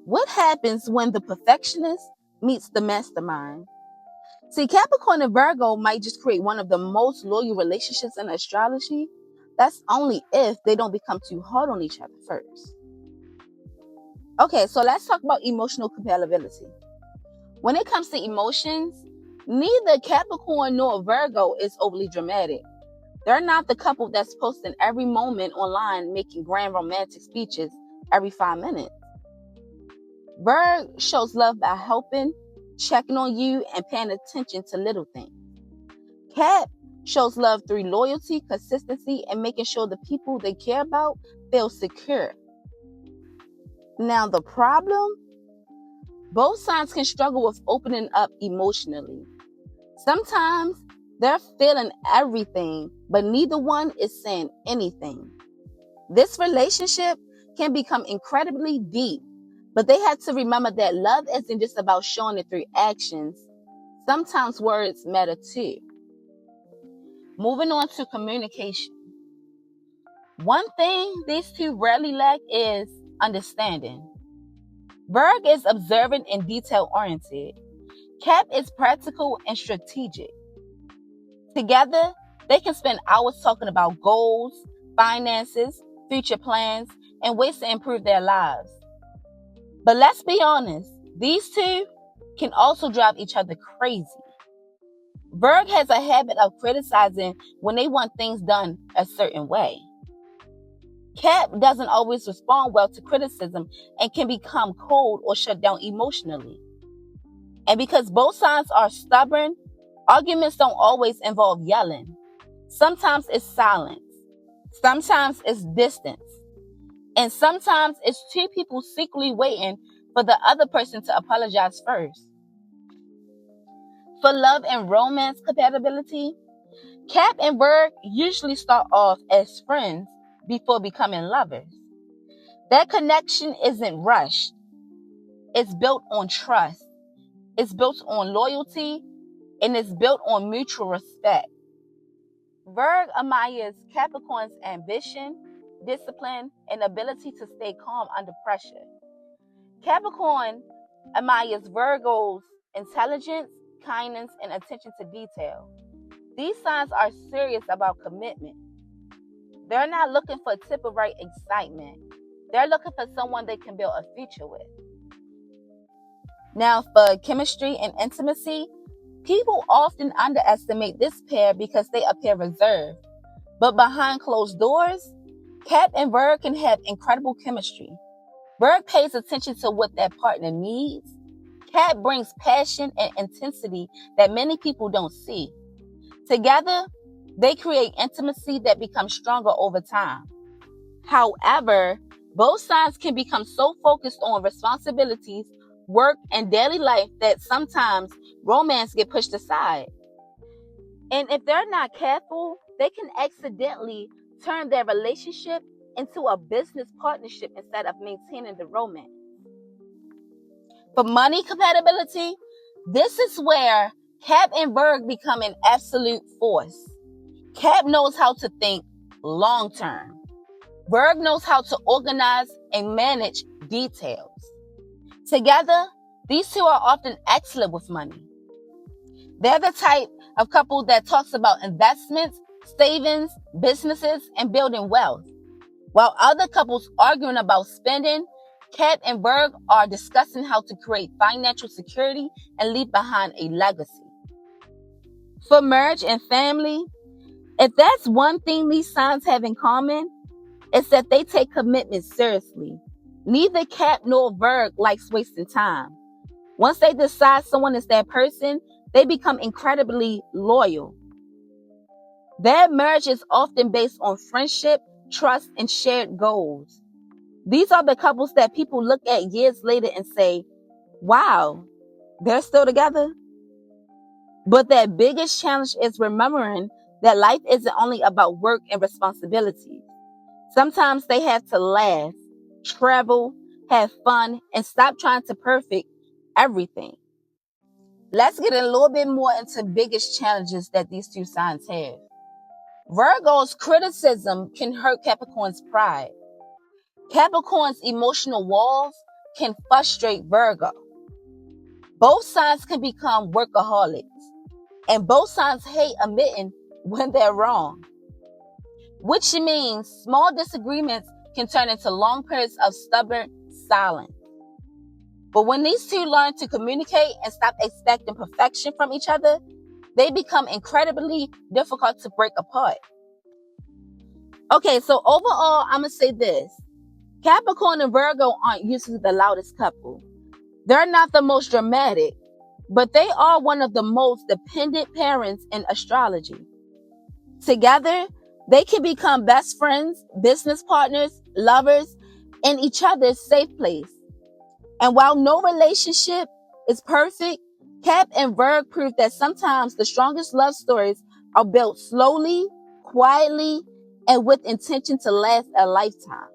What happens when the perfectionist meets the mastermind? See, Capricorn and Virgo might just create one of the most loyal relationships in astrology. That's only if they don't become too hard on each other first. Okay, so let's talk about emotional compatibility. When it comes to emotions, neither Capricorn nor Virgo is overly dramatic. They're not the couple that's posting every moment online making grand romantic speeches every 5 minutes. Virgo shows love by helping, checking on you, and paying attention to little things. Cap shows love through loyalty, consistency, and making sure the people they care about feel secure. Now, the problem? Both sides can struggle with opening up emotionally. Sometimes they're feeling everything, but neither one is saying anything. This relationship can become incredibly deep, but they have to remember that love isn't just about showing it through actions. Sometimes words matter too. Moving on to communication. One thing these two rarely lack is understanding. Virgo is observant and detail-oriented. Cap is practical and strategic. Together, they can spend hours talking about goals, finances, future plans, and ways to improve their lives. But let's be honest, these two can also drive each other crazy. Virgo has a habit of criticizing when they want things done a certain way. Cap doesn't always respond well to criticism and can become cold or shut down emotionally. And because both sides are stubborn, arguments don't always involve yelling. Sometimes it's silence. Sometimes it's distance. And sometimes it's two people secretly waiting for the other person to apologize first. For love and romance compatibility, Cap and Virgo usually start off as friends before becoming lovers. That connection isn't rushed. It's built on trust. It's built on loyalty, and it's built on mutual respect. Virgo admires Capricorn's ambition, discipline, and ability to stay calm under pressure. Capricorn admires Virgo's intelligence, kindness, and attention to detail. These signs are serious about commitment. They're not looking for tip-of-right excitement. They're looking for someone they can build a future with. Now, for chemistry and intimacy, people often underestimate this pair because they appear reserved. But behind closed doors, Cap and Virgo can have incredible chemistry. Virgo pays attention to what their partner needs. Cap brings passion and intensity that many people don't see. Together, they create intimacy that becomes stronger over time. However, both sides can become so focused on responsibilities, work, and daily life that sometimes romance gets pushed aside. And if they're not careful, they can accidentally turn their relationship into a business partnership instead of maintaining the romance. For money compatibility, this is where Cap and Virgo become an absolute force. Cap knows how to think long term. Virgo knows how to organize and manage details. Together, these two are often excellent with money. They're the type of couple that talks about investments, savings, businesses, and building wealth. While other couples arguing about spending, Cap and Virgo are discussing how to create financial security and leave behind a legacy. For marriage and family, if that's one thing these signs have in common, it's that they take commitment seriously. Neither Cap nor Virgo likes wasting time. Once they decide someone is that person, they become incredibly loyal. Their marriage is often based on friendship, trust, and shared goals. These are the couples that people look at years later and say, wow, they're still together? But their biggest challenge is remembering that life isn't only about work and responsibilities. Sometimes they have to laugh, travel, have fun, and stop trying to perfect everything. Let's get a little bit more into biggest challenges that these two signs have. Virgo's criticism can hurt Capricorn's pride. Capricorn's emotional walls can frustrate Virgo. Both sides can become workaholics, and both sides hate admitting when they're wrong, which means small disagreements can turn into long periods of stubborn silence. But when these two learn to communicate and stop expecting perfection from each other, they become incredibly difficult to break apart. Okay, so overall, I'm going to say this. Capricorn and Virgo aren't usually the loudest couple. They're not the most dramatic, but they are one of the most dependent parents in astrology. Together, they can become best friends, business partners, lovers, and each other's safe place. And while no relationship is perfect, Cap and Virg prove that sometimes the strongest love stories are built slowly, quietly, and with intention to last a lifetime.